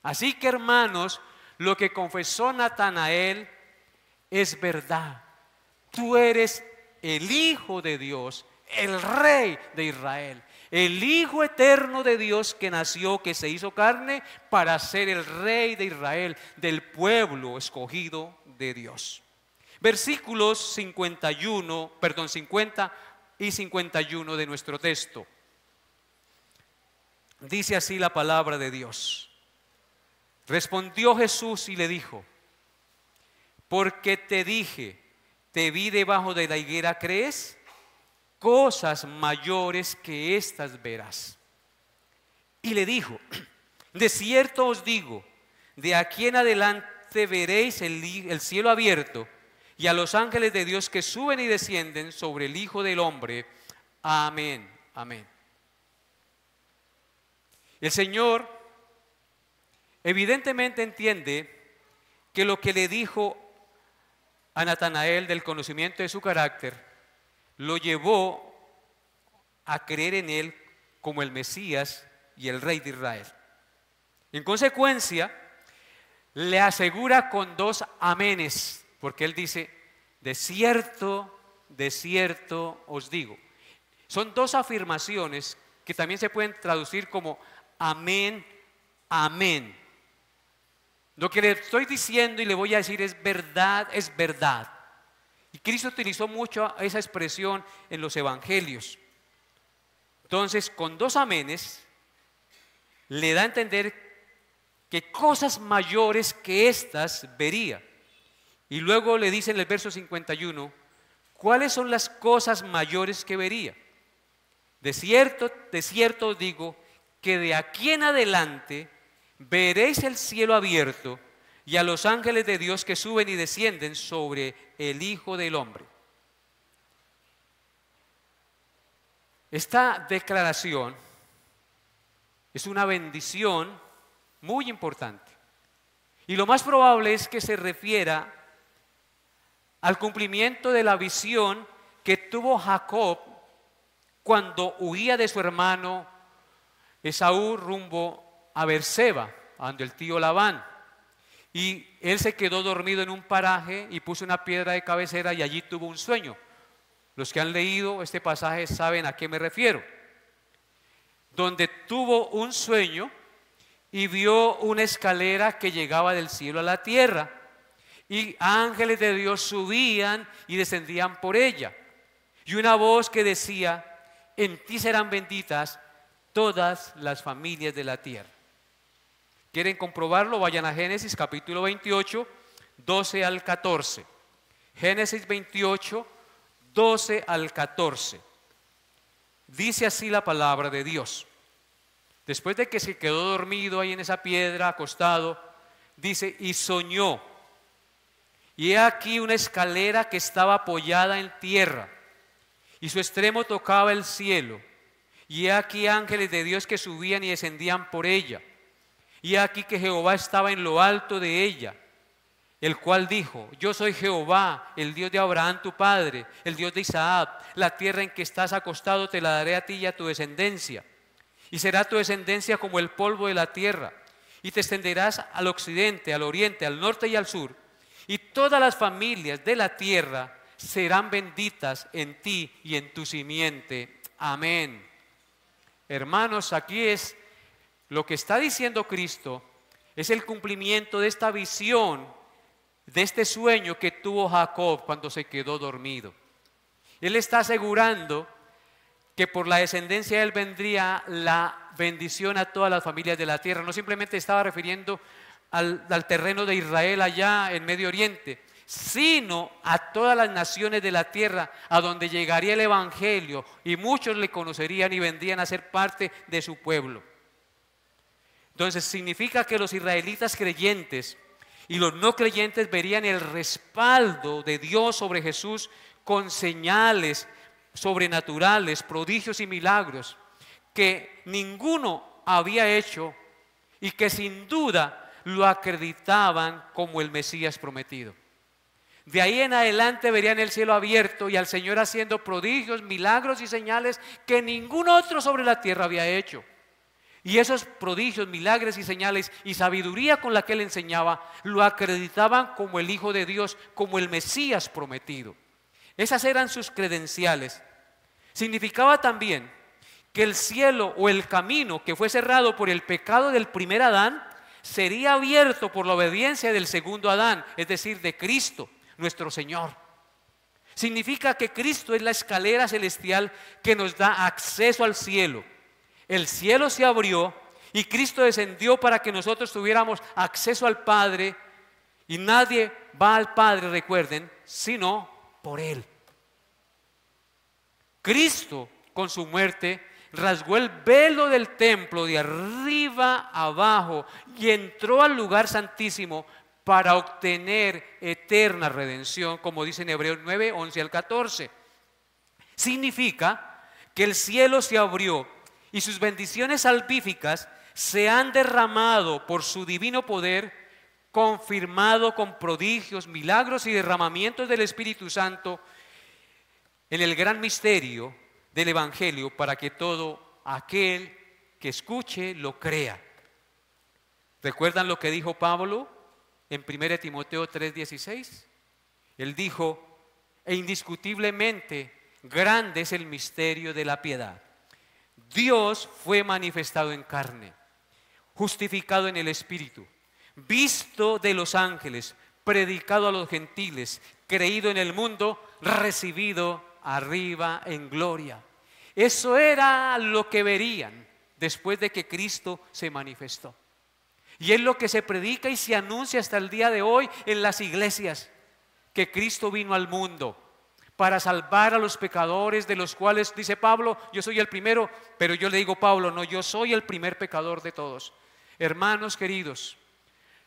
Así que, hermanos, lo que confesó Natanael es verdad. Tú eres el Hijo de Dios, el Rey de Israel, el Hijo eterno de Dios que nació, que se hizo carne para ser el Rey de Israel, del pueblo escogido de Dios. Versículos 50 y 51 de nuestro texto. Dice así la palabra de Dios. Respondió Jesús y le dijo: porque te dije, te vi debajo de la higuera, ¿crees? Cosas mayores que estas verás. Y le dijo: de cierto os digo, de aquí en adelante veréis el cielo abierto y a los ángeles de Dios que suben y descienden sobre el Hijo del Hombre. Amén, amén. El Señor evidentemente entiende que lo que le dijo a Natanael del conocimiento de su carácter lo llevó a creer en él como el Mesías y el Rey de Israel. En consecuencia, le asegura con dos amenes, porque él dice: de cierto os digo. Son dos afirmaciones que también se pueden traducir como amén, amén. Lo que le estoy diciendo y le voy a decir es verdad, es verdad. Y Cristo utilizó mucho esa expresión en los evangelios. Entonces, con dos amenes, le da a entender que cosas mayores que estas vería. Y luego le dice en el verso 51, ¿cuáles son las cosas mayores que vería? De cierto os digo que de aquí en adelante veréis el cielo abierto y a los ángeles de Dios que suben y descienden sobre el Hijo del Hombre. Esta declaración es una bendición muy importante. Y lo más probable es que se refiera al cumplimiento de la visión que tuvo Jacob cuando huía de su hermano Esaú rumbo a Berseba, donde el tío Labán. Y él se quedó dormido en un paraje y puso una piedra de cabecera y allí tuvo un sueño. Los que han leído este pasaje saben a qué me refiero. Donde tuvo un sueño y vio una escalera que llegaba del cielo a la tierra. Y ángeles de Dios subían y descendían por ella. Y una voz que decía: en ti serán benditas todas las familias de la tierra. ¿Quieren comprobarlo? Vayan a Génesis capítulo 28, 12 al 14. Génesis 28, 12 al 14. Dice así la palabra de Dios. Después de que se quedó dormido ahí en esa piedra, acostado, dice: y soñó. Y he aquí una escalera que estaba apoyada en tierra, y su extremo tocaba el cielo. Y he aquí ángeles de Dios que subían y descendían por ella. Y he aquí que Jehová estaba en lo alto de ella, el cual dijo: yo soy Jehová, el Dios de Abraham tu padre, el Dios de Isaac. La tierra en que estás acostado te la daré a ti y a tu descendencia. Y será tu descendencia como el polvo de la tierra. Y te extenderás al occidente, al oriente, al norte y al sur. Y todas las familias de la tierra serán benditas en ti y en tu simiente. Amén. Hermanos, aquí es lo que está diciendo Cristo, es el cumplimiento de esta visión, de este sueño que tuvo Jacob cuando se quedó dormido. Él está asegurando que por la descendencia de él vendría la bendición a todas las familias de la tierra. No simplemente estaba refiriendo al terreno de Israel allá en Medio Oriente, sino a todas las naciones de la tierra, a donde llegaría el evangelio, y muchos le conocerían y vendrían a ser parte de su pueblo. Entonces significa que los israelitas creyentes y los no creyentes verían el respaldo de Dios sobre Jesús con señales sobrenaturales, prodigios y milagros que ninguno había hecho y que sin duda lo acreditaban como el Mesías prometido. De ahí en adelante verían el cielo abierto y al Señor haciendo prodigios, milagros y señales que ningún otro sobre la tierra había hecho. Y esos prodigios, milagros y señales y sabiduría con la que Él enseñaba, lo acreditaban como el Hijo de Dios, como el Mesías prometido. Esas eran sus credenciales. Significaba también que el cielo o el camino que fue cerrado por el pecado del primer Adán sería abierto por la obediencia del segundo Adán, es decir, de Cristo, nuestro Señor. Significa que Cristo es la escalera celestial que nos da acceso al cielo. El cielo se abrió y Cristo descendió para que nosotros tuviéramos acceso al Padre, y nadie va al Padre, recuerden, sino por Él. Cristo, con su muerte, rasgó el velo del templo de arriba a abajo y entró al lugar santísimo para obtener eterna redención, como dice en Hebreos 9, 11 al 14. Significa que el cielo se abrió y sus bendiciones salvíficas se han derramado por su divino poder, confirmado con prodigios, milagros y derramamientos del Espíritu Santo en el gran misterio del Evangelio, para que todo aquel que escuche lo crea. ¿Recuerdan lo que dijo Pablo en 1 Timoteo 3:16? Él dijo: e indiscutiblemente grande es el misterio de la piedad. Dios fue manifestado en carne, justificado en el Espíritu, visto de los ángeles, predicado a los gentiles, creído en el mundo, recibido arriba en gloria. Eso era lo que verían después de que Cristo se manifestó. Y es lo que se predica y se anuncia hasta el día de hoy en las iglesias, que Cristo vino al mundo para salvar a los pecadores, de los cuales dice Pablo: yo soy el primero, pero yo le digo, Pablo, no, yo soy el primer pecador de todos. Hermanos queridos,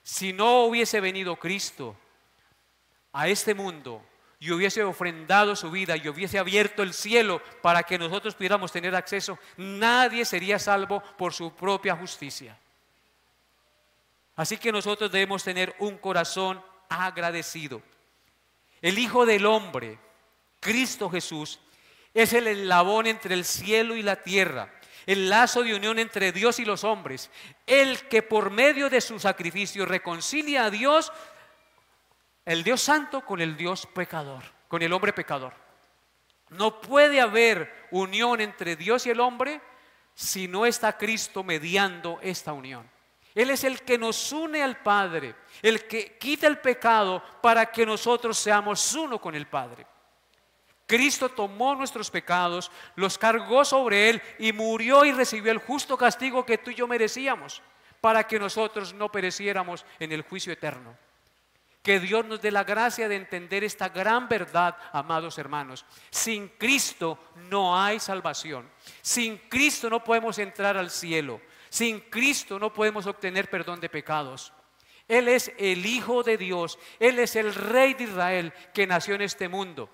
si no hubiese venido Cristo a este mundo y hubiese ofrendado su vida y hubiese abierto el cielo para que nosotros pudiéramos tener acceso, nadie sería salvo por su propia justicia. Así que nosotros debemos tener un corazón agradecido. El Hijo del Hombre, Cristo Jesús, es el eslabón entre el cielo y la tierra, el lazo de unión entre Dios y los hombres, el que por medio de su sacrificio reconcilia a Dios, el Dios santo, con el Dios pecador, con el hombre pecador. No puede haber unión entre Dios y el hombre si no está Cristo mediando esta unión. Él es el que nos une al Padre, el que quita el pecado para que nosotros seamos uno con el Padre. Cristo tomó nuestros pecados, los cargó sobre Él y murió y recibió el justo castigo que tú y yo merecíamos, para que nosotros no pereciéramos en el juicio eterno. Que Dios nos dé la gracia de entender esta gran verdad, amados hermanos. Sin Cristo no hay salvación. Sin Cristo no podemos entrar al cielo. Sin Cristo no podemos obtener perdón de pecados. Él es el Hijo de Dios. Él es el Rey de Israel que nació en este mundo,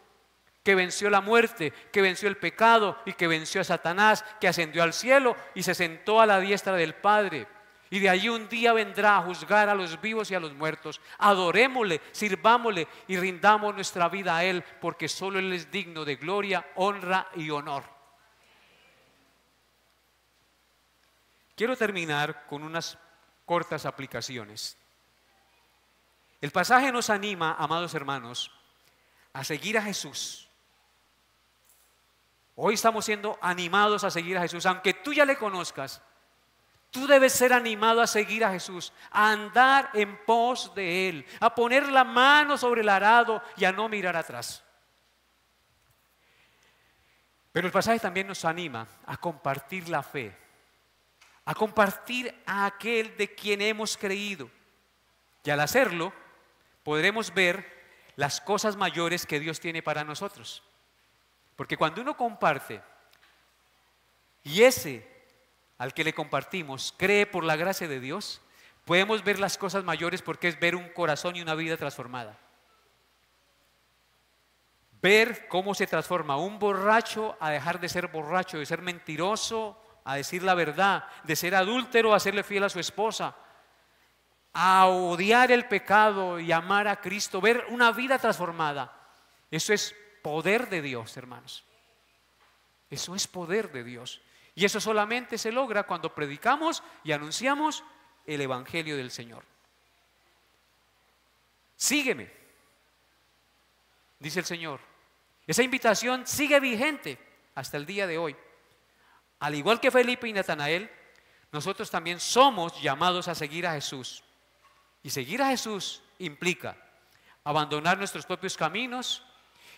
que venció la muerte, que venció el pecado y que venció a Satanás, que ascendió al cielo y se sentó a la diestra del Padre. Y de allí un día vendrá a juzgar a los vivos y a los muertos. Adorémosle, sirvámosle y rindamos nuestra vida a Él, porque solo Él es digno de gloria, honra y honor. Quiero terminar con unas cortas aplicaciones. El pasaje nos anima, amados hermanos, a seguir a Jesús. Hoy estamos siendo animados a seguir a Jesús, aunque tú ya le conozcas. Tú debes ser animado a seguir a Jesús, a andar en pos de Él, a poner la mano sobre el arado y a no mirar atrás. Pero el pasaje también nos anima a compartir la fe, a compartir a aquel de quien hemos creído. Y al hacerlo, podremos ver las cosas mayores que Dios tiene para nosotros. Porque cuando uno comparte y ese al que le compartimos cree por la gracia de Dios, podemos ver las cosas mayores, porque es ver un corazón y una vida transformada. Ver cómo se transforma un borracho a dejar de ser borracho, de ser mentiroso a decir la verdad, de ser adúltero a serle fiel a su esposa, a odiar el pecado y amar a Cristo, ver una vida transformada. Eso es poder de Dios, hermanos. Eso es poder de Dios. Y eso solamente se logra cuando predicamos y anunciamos el Evangelio del Señor. Sígueme, dice el Señor. Esa invitación sigue vigente hasta el día de hoy. Al igual que Felipe y Natanael, nosotros también somos llamados a seguir a Jesús. Y seguir a Jesús implica abandonar nuestros propios caminos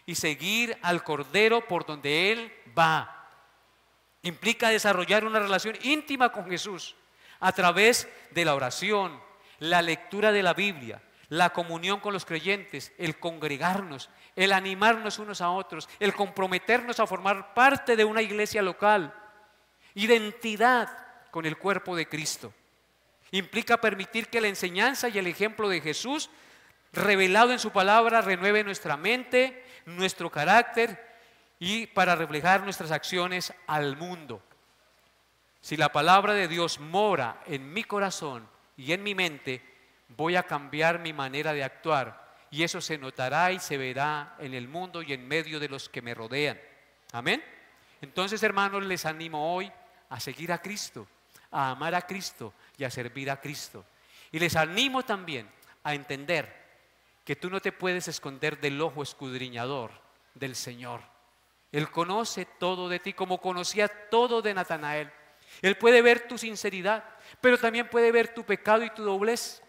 y seguir al Cordero por donde Él va. Implica desarrollar una relación íntima con Jesús a través de la oración, la lectura de la Biblia, la comunión con los creyentes, el congregarnos, el animarnos unos a otros, el comprometernos a formar parte de una iglesia local, identidad con el cuerpo de Cristo. Implica permitir que la enseñanza y el ejemplo de Jesús, revelado en su palabra, renueve nuestra mente, nuestro carácter y para reflejar nuestras acciones al mundo. Si la palabra de Dios mora en mi corazón y en mi mente, voy a cambiar mi manera de actuar y eso se notará y se verá en el mundo y en medio de los que me rodean. Amén. Entonces, hermanos, les animo hoy a seguir a Cristo, a amar a Cristo y a servir a Cristo. Y les animo también a entender que tú no te puedes esconder del ojo escudriñador del Señor. Él conoce todo de ti como conocía todo de Natanael. Él puede ver tu sinceridad, pero también puede ver tu pecado y tu doblez.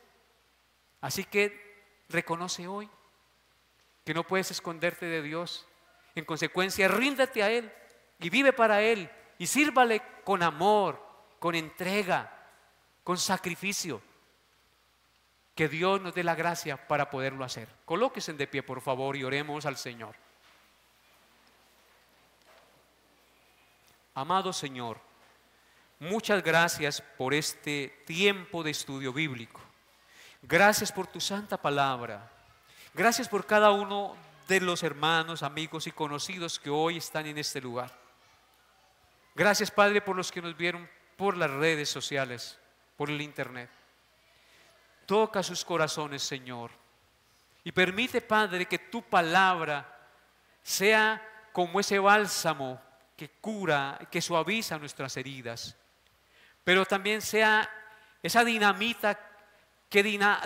Así que reconoce hoy que no puedes esconderte de Dios. En consecuencia, ríndete a Él y vive para Él y sírvale con amor, con entrega, con sacrificio. Que Dios nos dé la gracia para poderlo hacer. Colóquense de pie, por favor, y oremos al Señor. Amado Señor, muchas gracias por este tiempo de estudio bíblico. Gracias por tu santa palabra. Gracias por cada uno de los hermanos, amigos y conocidos que hoy están en este lugar. Gracias, Padre, por los que nos vieron por las redes sociales, por el internet. Toca sus corazones, Señor, y permite, Padre, que tu palabra sea como ese bálsamo que cura, que suaviza nuestras heridas, pero también sea esa dinamita que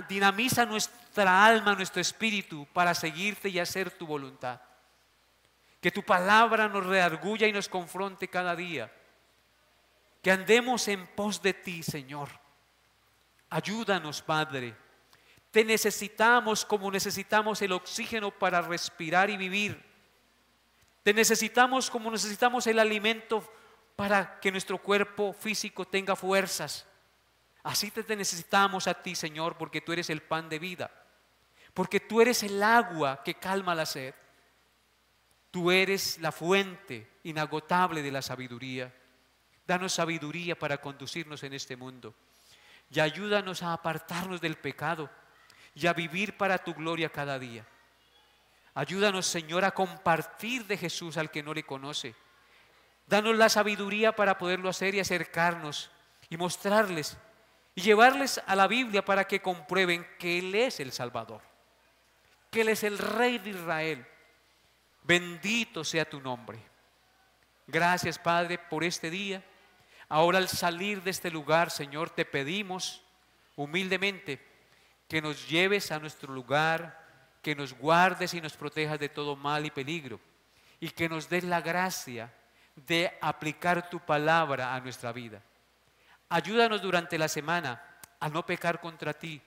dinamiza nuestra alma, nuestro espíritu para seguirte y hacer tu voluntad. Que tu palabra nos redarguya y nos confronte cada día. Que andemos en pos de ti, Señor. Ayúdanos, Padre. Te necesitamos como necesitamos el oxígeno para respirar y vivir. Te necesitamos como necesitamos el alimento para que nuestro cuerpo físico tenga fuerzas. Así te necesitamos a ti, Señor, porque tú eres el pan de vida. Porque tú eres el agua que calma la sed. Tú eres la fuente inagotable de la sabiduría. Danos sabiduría para conducirnos en este mundo. Y ayúdanos a apartarnos del pecado y a vivir para tu gloria cada día. Ayúdanos, Señor, a compartir de Jesús al que no le conoce. Danos la sabiduría para poderlo hacer y acercarnos y mostrarles y llevarles a la Biblia para que comprueben que Él es el Salvador, que Él es el Rey de Israel. Bendito sea tu nombre. Gracias, Padre, por este día. Ahora, al salir de este lugar, Señor, te pedimos humildemente que nos lleves a nuestro lugar, que nos guardes y nos protejas de todo mal y peligro, y que nos des la gracia de aplicar tu palabra a nuestra vida. Ayúdanos durante la semana a no pecar contra ti,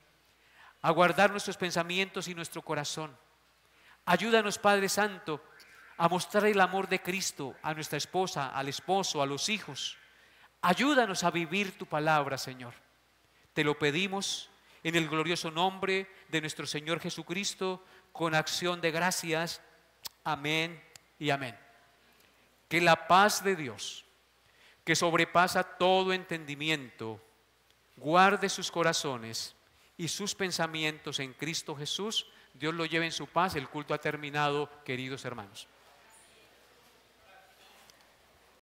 a guardar nuestros pensamientos y nuestro corazón. Ayúdanos, Padre Santo, a mostrar el amor de Cristo a nuestra esposa, al esposo, a los hijos. Ayúdanos a vivir tu palabra, Señor. Te lo pedimos en el glorioso nombre de nuestro Señor Jesucristo, con acción de gracias. Amén y amén. Que la paz de Dios, que sobrepasa todo entendimiento, guarde sus corazones y sus pensamientos en Cristo Jesús. Dios lo lleve en su paz. El culto ha terminado, queridos hermanos.